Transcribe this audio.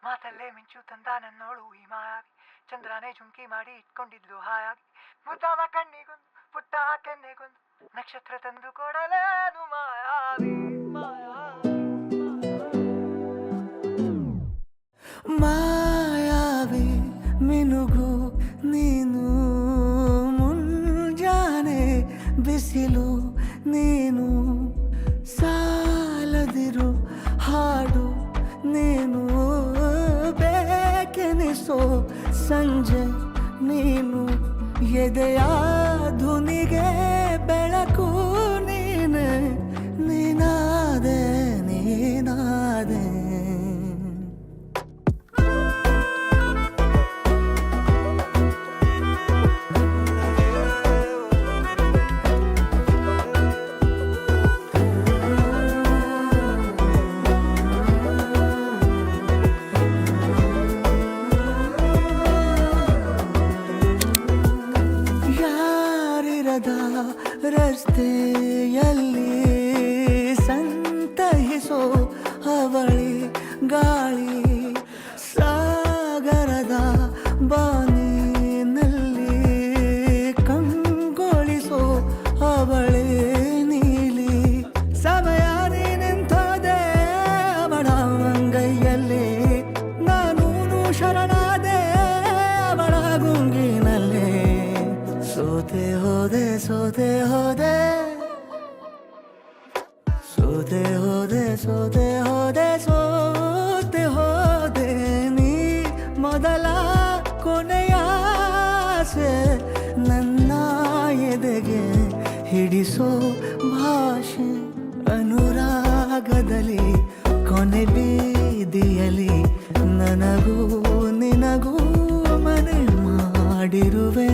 ಮಾತಲ್ಲೇ ಮಿಂಚು ತಂದ ನನ್ನೋಳು ಈ ಮಾಯಾವಿ, ಚಂದ್ರನೇ ಜುಂಕಿ ಮಾಡಿ ಇಟ್ಕೊಂಡಿದ್ಲು ಹಾಯಾಗಿ, ಮುದ್ದಾದ ಕಣ್ಣಿಗೊಂದು ಪುಟ್ಟ ಕೆನ್ನೆಗೊಂದು ನಕ್ಷತ್ರ ತಂದು ಕೊಡಲೇನು ಮಾಯಾವಿ ಮಾಯಾವಿ ಮಾಯಾವಿ ಮಿನುಗು ನೀನು, ಮುಂಜಾನೆ ಬಿಸಿಲು ನೀನು, ಸಾಲದಿರು ಹಾಡು ನೀನು, ಬೇಕೆನಿಸೋ ಸಂಜೆ ನೀನು, ಎದೆಯ ಧುನಿಗೆ ಬೆಳಕು ನೀನೆ, ನೀನಾದೆ ನೀನಾದೆ. ರಸ್ತೆಯಲ್ಲಿ ಸಂತಹಿಸೋ ಅವಳಿ ಗಾಳಿ, ಸಾಗರದ ಬಾನಿನಲ್ಲಿ ಕಂಗೊಳಿಸೋ ಅವಳೆ ನೀಲಿ, ಸಮಯ ನಿಂತೋದೆ ಅವಳ ಅಂಗೈಯಲ್ಲಿ, ನಾನು ಶರಣಾದೆ ಅವಳ ಗುಂಗಿನಲ್ಲಿ, ಸೋತೆ ಹೋದೆ ಸೋತೆ ಹೋದೆ ಸೋತೆ ಹೋದೆ ಸೋತೆ ಹೋದೆ ಸೋತೆ ಹೋದೆ, ನೀ ಮೊದಲ ಕೊನೆಯ ಆಸೆ, ನನ್ನ ಎದೆಗೆ ಹಿಡಿಸೋ ಭಾಷೆ, ಅನುರಾಗದಲ್ಲಿ ಕೊನೆ ಬೀದಿಯಲ್ಲಿ ನನಗೂ ನಿನಗೂ ಮನೆ ಮಾಡಿರುವೆ.